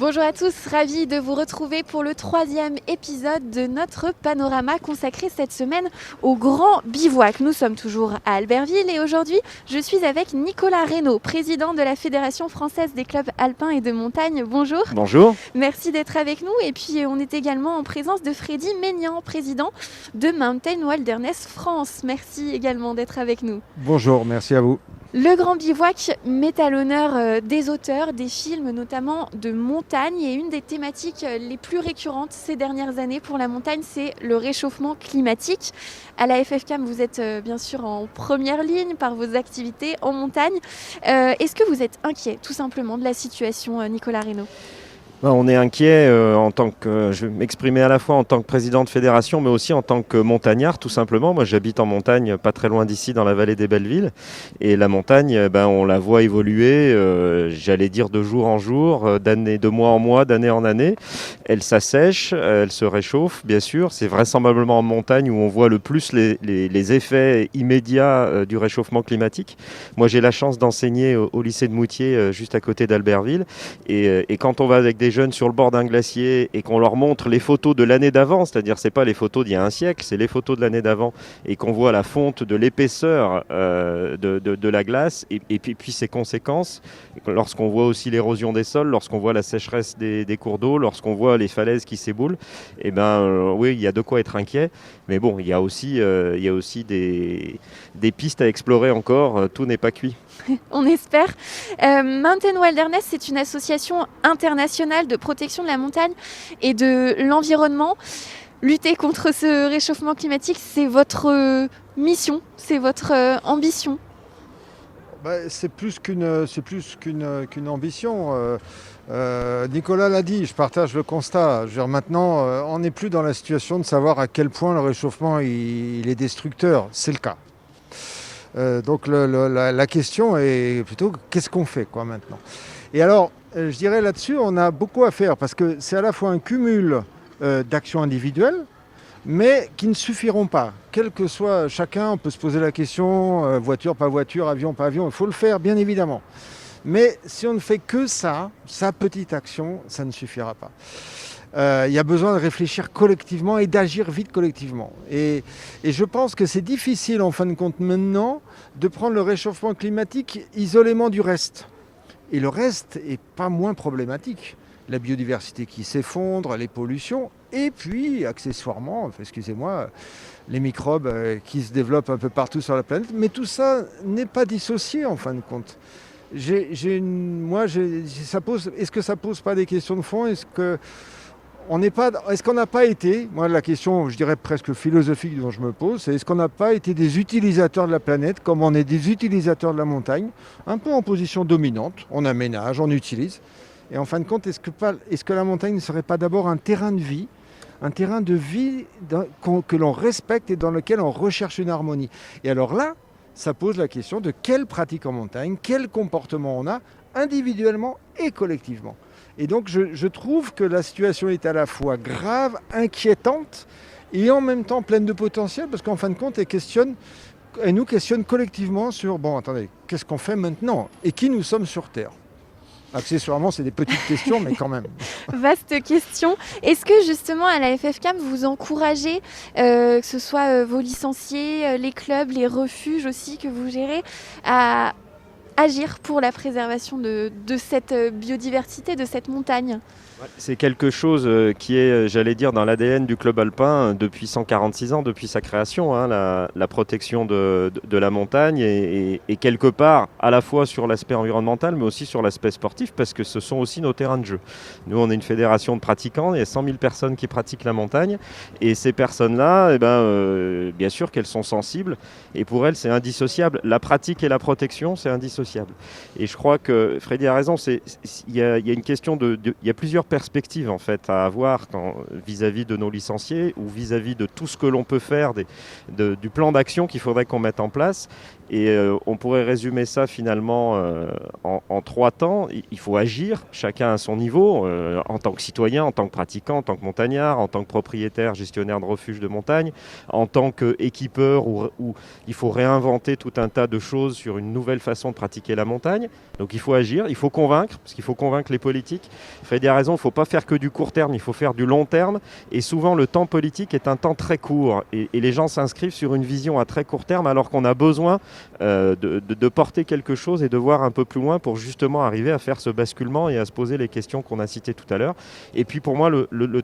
Bonjour à tous, ravi de vous retrouver pour le 3e épisode de notre panorama consacré cette semaine au Grand Bivouac. Nous sommes toujours à Albertville et aujourd'hui je suis avec Nicolas Reynaud, président de la Fédération française des clubs alpins et de montagne. Bonjour. Bonjour. Merci d'être avec nous et puis on est également en présence de Freddy Maignan, président de Mountain Wilderness France. Merci également d'être avec nous. Bonjour, merci à vous. Le Grand Bivouac met à l'honneur des auteurs, des films notamment de montagne et une des thématiques les plus récurrentes ces dernières années pour la montagne, c'est le réchauffement climatique. À la FFCAM, vous êtes bien sûr en première ligne par vos activités en montagne. Est-ce que vous êtes inquiet tout simplement de la situation, Nicolas Reynaud ? On est inquiet je vais m'exprimer à la fois en tant que président de fédération, mais aussi en tant que montagnard, tout simplement. Moi, j'habite en montagne, pas très loin d'ici, dans la vallée des Bellevilles. Et la montagne, on la voit évoluer, j'allais dire de jour en jour, de mois en mois, d'année en année. Elle s'assèche, elle se réchauffe, bien sûr. C'est vraisemblablement en montagne où on voit le plus les effets immédiats du réchauffement climatique. Moi, j'ai la chance d'enseigner au lycée de Moutier, juste à côté d'Albertville. Et quand on va avec des jeunes sur le bord d'un glacier et qu'on leur montre les photos de l'année d'avant, c'est-à-dire c'est pas les photos d'il y a un siècle, c'est les photos de l'année d'avant, et qu'on voit la fonte de l'épaisseur de la glace et puis ses conséquences, lorsqu'on voit aussi l'érosion des sols, lorsqu'on voit la sécheresse des cours d'eau, lorsqu'on voit les falaises qui s'éboulent, oui, il y a de quoi être inquiet, mais bon, il y a aussi des pistes à explorer encore, tout n'est pas cuit. On espère. Mountain Wilderness, c'est une association internationale de protection de la montagne et de l'environnement. Lutter contre ce réchauffement climatique, c'est votre mission, c'est votre ambition. C'est plus qu'une ambition. Nicolas l'a dit, je partage le constat. Maintenant, on n'est plus dans la situation de savoir à quel point le réchauffement il est destructeur. C'est le cas. Donc la question est plutôt qu'est-ce qu'on fait maintenant. Et alors, je dirais là-dessus, on a beaucoup à faire parce que c'est à la fois un cumul d'actions individuelles, mais qui ne suffiront pas. Quel que soit chacun, on peut se poser la question, voiture, pas voiture, avion, pas avion, il faut le faire, bien évidemment. Mais si on ne fait que ça, sa petite action, ça ne suffira pas. Il y a besoin de réfléchir collectivement et d'agir vite collectivement. Et je pense que c'est difficile, en fin de compte, maintenant, de prendre le réchauffement climatique isolément du reste. Et le reste n'est pas moins problématique. La biodiversité qui s'effondre, les pollutions, et puis, accessoirement, excusez-moi, les microbes qui se développent un peu partout sur la planète. Mais tout ça n'est pas dissocié, en fin de compte. Est-ce que ça pose pas des questions de fond ? Est-ce qu'on n'a pas été, moi la question je dirais presque philosophique dont je me pose, c'est est-ce qu'on n'a pas été des utilisateurs de la planète comme on est des utilisateurs de la montagne, un peu en position dominante, on aménage, on utilise, et en fin de compte, est-ce que la montagne ne serait pas d'abord un terrain de vie que l'on respecte et dans lequel on recherche une harmonie. Et alors là, ça pose la question de quelle pratique en montagne, quel comportement on a individuellement et collectivement. Et donc je trouve que la situation est à la fois grave, inquiétante et en même temps pleine de potentiel parce qu'en fin de compte, elle nous questionne collectivement sur qu'est-ce qu'on fait maintenant et qui nous sommes sur Terre. Accessoirement, c'est des petites questions, mais quand même. Vaste question. Est-ce que justement à la FFCAM, vous encouragez, que ce soit vos licenciés, les clubs, les refuges aussi que vous gérez, à agir pour la préservation de cette biodiversité, de cette montagne ? C'est quelque chose qui est, j'allais dire, dans l'ADN du club alpin depuis 146 ans, depuis sa création, la protection de la montagne et quelque part à la fois sur l'aspect environnemental mais aussi sur l'aspect sportif parce que ce sont aussi nos terrains de jeu. Nous, on est une fédération de pratiquants, il y a 100 000 personnes qui pratiquent la montagne et ces personnes-là, bien sûr qu'elles sont sensibles et pour elles, c'est indissociable. La pratique et la protection, c'est indissociable. Et je crois que Freddy a raison, il y a une question il y a plusieurs perspectives en fait à avoir vis-à-vis de nos licenciés ou vis-à-vis de tout ce que l'on peut faire du plan d'action qu'il faudrait qu'on mette en place. Et on pourrait résumer ça finalement en 3 temps. Il faut agir, chacun à son niveau, en tant que citoyen, en tant que pratiquant, en tant que montagnard, en tant que propriétaire, gestionnaire de refuge de montagne, en tant qu'équipeur où il faut réinventer tout un tas de choses sur une nouvelle façon de pratiquer pratiquer la montagne. Donc il faut agir, il faut convaincre, parce qu'il faut convaincre les politiques. Frédéric a raison, il ne faut pas faire que du court terme, il faut faire du long terme. Et souvent, le temps politique est un temps très court. Et les gens s'inscrivent sur une vision à très court terme, alors qu'on a besoin de porter quelque chose et de voir un peu plus loin pour justement arriver à faire ce basculement et à se poser les questions qu'on a citées tout à l'heure. Et puis pour moi, la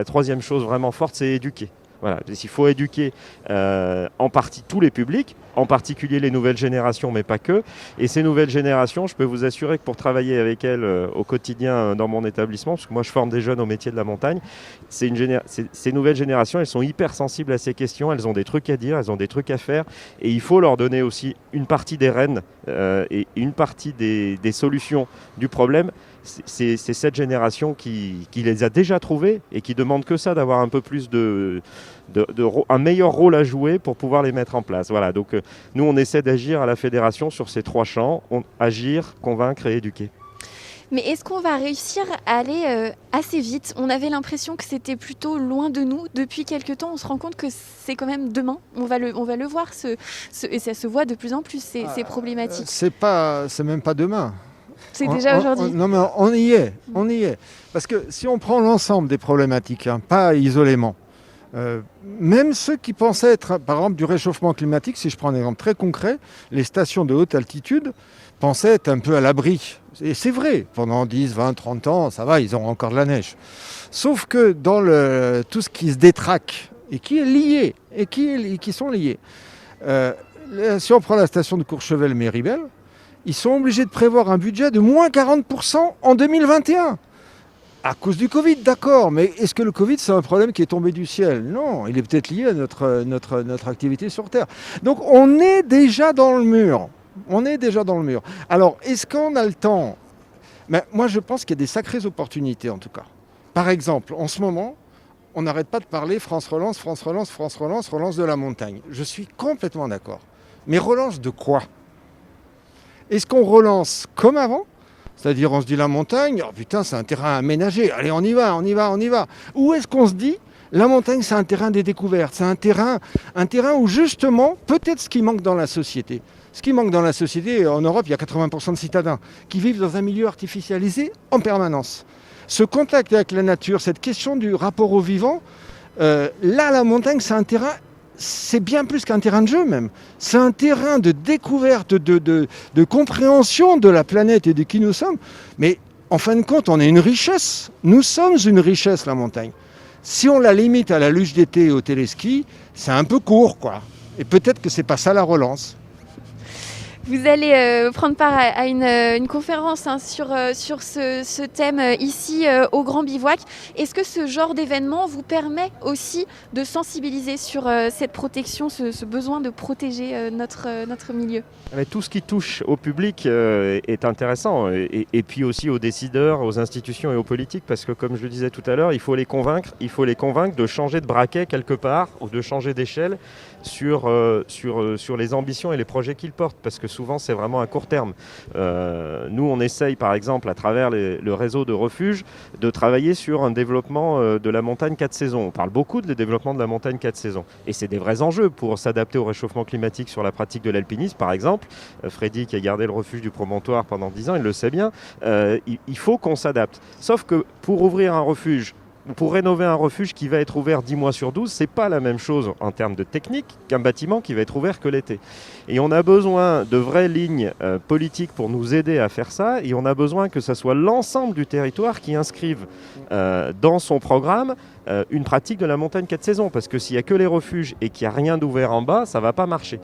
troisième chose vraiment forte, c'est éduquer. Voilà, il faut éduquer en partie tous les publics, en particulier les nouvelles générations, mais pas que. Et ces nouvelles générations, je peux vous assurer que pour travailler avec elles au quotidien dans mon établissement, parce que moi je forme des jeunes au métier de la montagne, ces nouvelles générations, elles sont hyper sensibles à ces questions, elles ont des trucs à dire, elles ont des trucs à faire, et il faut leur donner aussi une partie des rênes et une partie des solutions du problème. C'est cette génération qui les a déjà trouvées et qui demande que ça, d'avoir un peu plus un meilleur rôle à jouer pour pouvoir les mettre en place. Voilà, donc nous on essaie d'agir à la fédération sur ces 3 champs, agir, convaincre et éduquer. Mais est-ce qu'on va réussir à aller assez vite ? On avait l'impression que c'était plutôt loin de nous. Depuis quelques temps, on se rend compte que c'est quand même demain. On va le voir, et ça se voit de plus en plus, ces problématiques. C'est même pas demain. C'est déjà aujourd'hui. Non, mais on y est. Parce que si on prend l'ensemble des problématiques, pas isolément, même ceux qui pensaient être, par exemple, du réchauffement climatique, si je prends un exemple très concret, les stations de haute altitude pensaient être un peu à l'abri. Et c'est vrai, pendant 10, 20, 30 ans, ça va, ils auront encore de la neige. Sauf que dans tout ce qui se détraque et qui est lié, et qui sont liés, si on prend la station de Courchevel-Méribel, ils sont obligés de prévoir un budget de moins 40% en 2021. À cause du Covid, d'accord, mais est-ce que le Covid, c'est un problème qui est tombé du ciel ? Non, il est peut-être lié à notre activité sur Terre. Donc on est déjà dans le mur. Alors, est-ce qu'on a le temps ? Moi, je pense qu'il y a des sacrées opportunités, en tout cas. Par exemple, en ce moment, on n'arrête pas de parler France relance de la montagne. Je suis complètement d'accord. Mais relance de quoi ? Est-ce qu'on relance comme avant ? C'est-à-dire on se dit la montagne, oh putain c'est un terrain aménagé, allez on y va. Ou est-ce qu'on se dit la montagne c'est un terrain des découvertes, c'est un terrain où justement peut-être ce qui manque dans la société. Ce qui manque dans la société, en Europe il y a 80% de citadins qui vivent dans un milieu artificialisé en permanence. Ce contact avec la nature, cette question du rapport au vivant, là la montagne c'est un terrain... C'est bien plus qu'un terrain de jeu même. C'est un terrain de découverte, de compréhension de la planète et de qui nous sommes. Mais en fin de compte, on est une richesse. Nous sommes une richesse, la montagne. Si on la limite à la luge d'été et au téléski, c'est un peu court, quoi. Et peut-être que c'est pas ça la relance. Vous allez prendre part à une conférence sur ce thème ici au Grand Bivouac. Est-ce que ce genre d'événement vous permet aussi de sensibiliser sur cette protection, ce besoin de protéger notre milieu ? Mais tout ce qui touche au public est intéressant et puis aussi aux décideurs, aux institutions et aux politiques parce que comme je le disais tout à l'heure, il faut les convaincre de changer de braquet quelque part ou de changer d'échelle sur les ambitions et les projets qu'ils portent parce que souvent c'est vraiment à court terme. Nous on essaye par exemple à travers le réseau de refuges de travailler sur un développement de la montagne 4 saisons. On parle beaucoup de développement de la montagne 4 saisons et c'est des vrais enjeux pour s'adapter au réchauffement climatique sur la pratique de l'alpinisme par exemple. Freddy qui a gardé le refuge du Promontoire pendant 10 ans, il le sait bien, il faut qu'on s'adapte. Sauf que pour ouvrir un refuge, pour rénover un refuge qui va être ouvert 10 mois sur 12, c'est pas la même chose en termes de technique qu'un bâtiment qui va être ouvert que l'été. Et on a besoin de vraies lignes politiques pour nous aider à faire ça, et on a besoin que ce soit l'ensemble du territoire qui inscrive dans son programme une pratique de la montagne 4 saisons, parce que s'il n'y a que les refuges et qu'il n'y a rien d'ouvert en bas, ça ne va pas marcher.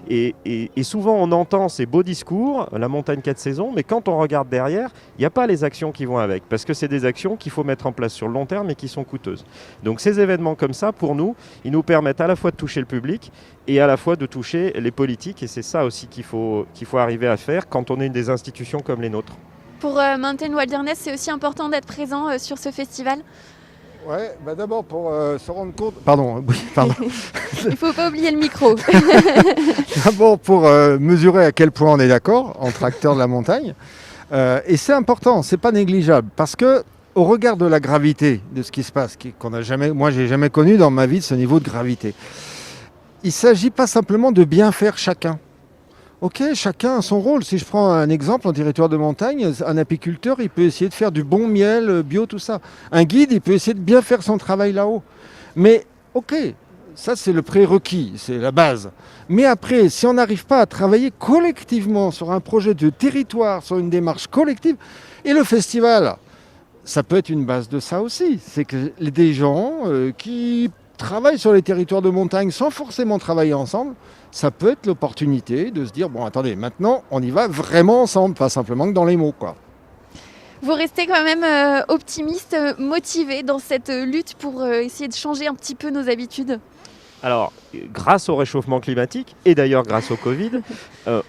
Et souvent on entend ces beaux discours, la montagne 4 saisons, mais quand on regarde derrière, il n'y a pas les actions qui vont avec, parce que c'est des actions qu'il faut mettre en place sur le long terme et qui sont coûteuses. Donc ces événements comme ça, pour nous, ils nous permettent à la fois de toucher le public et à la fois de toucher les politiques, et c'est ça aussi qu'il faut arriver à faire quand on est une des institutions comme les nôtres. Pour Mountain Wilderness, c'est aussi important d'être présent sur ce festival ? Ouais, d'abord pour se rendre compte... Pardon. Il ne faut pas oublier le micro. D'abord pour mesurer à quel point on est d'accord entre acteurs de la montagne. Et c'est important, c'est pas négligeable. Parce que au regard de la gravité de ce qui se passe, moi j'ai jamais connu dans ma vie ce niveau de gravité, il ne s'agit pas simplement de bien faire chacun. Ok, chacun a son rôle. Si je prends un exemple en territoire de montagne, un apiculteur, il peut essayer de faire du bon miel bio, tout ça. Un guide, il peut essayer de bien faire son travail là-haut. Mais ok, ça c'est le prérequis, c'est la base. Mais après, si on n'arrive pas à travailler collectivement sur un projet de territoire, sur une démarche collective, et le festival, ça peut être une base de ça aussi. C'est que des gens qui travaillent sur les territoires de montagne sans forcément travailler ensemble, ça peut être l'opportunité de se dire, bon attendez, maintenant on y va vraiment ensemble, pas simplement que dans les mots, quoi. Vous restez quand même optimiste, motivé dans cette lutte pour essayer de changer un petit peu nos habitudes? Alors, grâce au réchauffement climatique, et d'ailleurs grâce au Covid,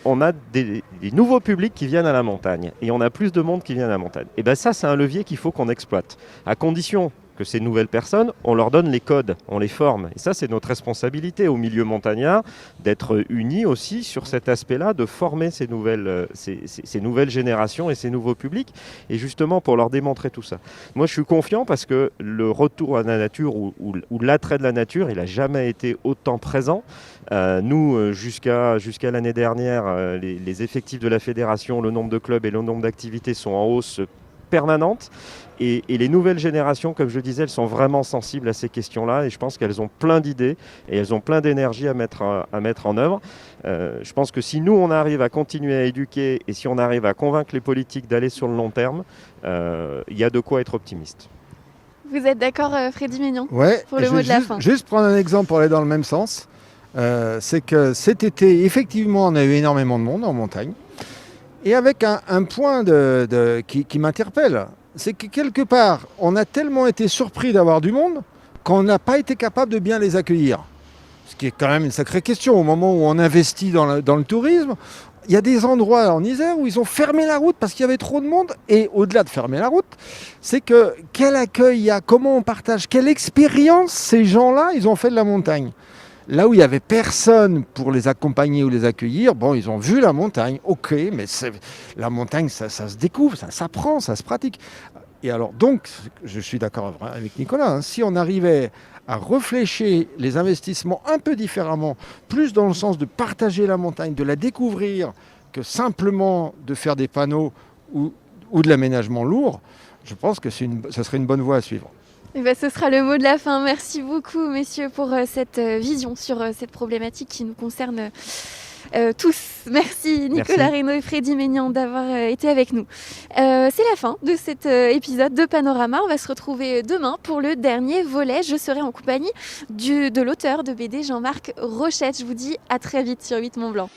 on a des nouveaux publics qui viennent à la montagne. Et on a plus de monde qui vient à la montagne. Et bien ça, c'est un levier qu'il faut qu'on exploite. À condition que ces nouvelles personnes, on leur donne les codes, on les forme. Et ça, c'est notre responsabilité au milieu montagnard, d'être unis aussi sur cet aspect-là, de former ces nouvelles générations et ces nouveaux publics, et justement pour leur démontrer tout ça. Moi, je suis confiant parce que le retour à la nature ou l'attrait de la nature, il n'a jamais été autant présent. Nous, jusqu'à l'année dernière, les effectifs de la fédération, le nombre de clubs et le nombre d'activités sont en hausse permanente. Et les nouvelles générations, comme je disais, elles sont vraiment sensibles à ces questions-là et je pense qu'elles ont plein d'idées et elles ont plein d'énergie à mettre en œuvre. Je pense que si nous, on arrive à continuer à éduquer et si on arrive à convaincre les politiques d'aller sur le long terme, il y a de quoi être optimiste. Vous êtes d'accord, Freddy Maignan, Ouais, pour le mot de la fin? Juste prendre un exemple pour aller dans le même sens. C'est que cet été, effectivement, on a eu énormément de monde en montagne. Et avec un point qui m'interpelle, c'est que quelque part, on a tellement été surpris d'avoir du monde qu'on n'a pas été capable de bien les accueillir. Ce qui est quand même une sacrée question. Au moment où on investit dans le tourisme, il y a des endroits en Isère où ils ont fermé la route parce qu'il y avait trop de monde. Et au-delà de fermer la route, c'est que quel accueil il y a, comment on partage, quelle expérience ces gens-là, ils ont fait de la montagne. Là où il n'y avait personne pour les accompagner ou les accueillir, bon, ils ont vu la montagne, ok, mais la montagne, ça se découvre, ça s'apprend, ça se pratique. Et alors, donc, je suis d'accord avec Nicolas, hein, si on arrivait à réfléchir les investissements un peu différemment, plus dans le sens de partager la montagne, de la découvrir, que simplement de faire des panneaux ou de l'aménagement lourd, je pense que ça serait une bonne voie à suivre. Eh ben, ce sera le mot de la fin. Merci beaucoup, messieurs, pour cette vision sur cette problématique qui nous concerne tous. Merci Nicolas Reynaud et Freddy Maignan d'avoir été avec nous. C'est la fin de cet épisode de Panorama. On va se retrouver demain pour le dernier volet. Je serai en compagnie de l'auteur de BD Jean-Marc Rochette. Je vous dis à très vite sur 8 Mont Blanc.